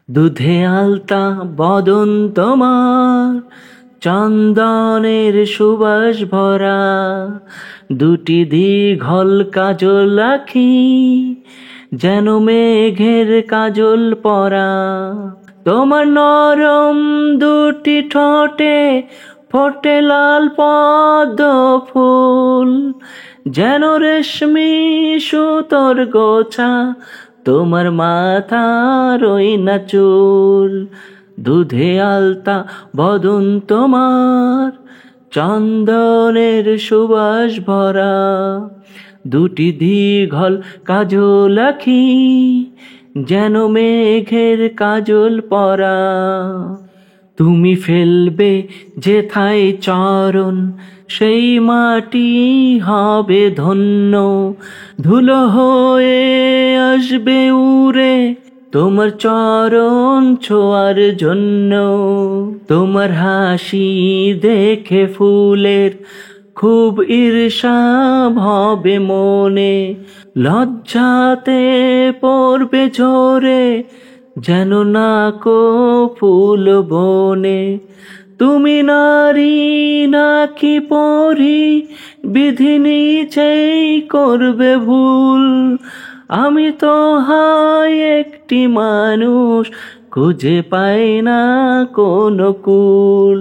দুধে আলতা বদন তোমার, চন্দনের সুবাস ভরা, দুটি দীঘল কাজল আঁখি, যেন মেঘের কাজল পরা। তোমার নরম দুটি ঠোঁটে ফোটে লাল পদ্ম ফুল, যেন রেশমি সুতোর গোছা তোমার মাথার ওই না চুল। দুধে আলতা বদন তোমার, চন্দনের সুবাস ভরা, দুটি দীঘল কাজল আঁখি, যেন মেঘের কাজল পরা। তুমি ফেলবে যেথায় চরণ, সেই মাটি হবে ধন্য, ধুলো হয়ে আসবে উড়ে তোমার চরণ ছোঁয়ার জন্য। তোমার হাসি দেখে ফুলের খুব ঈর্ষা হবে মনে, লজ্জাতে পড়বে ঝরে যেন না কো ফুল বনে। তুমি নারী নাকি পরি, বিধি নিচেই করবে ভুল, আমি তো হাই একটি মানুষ, খুঁজে পাই না কোনো কুল।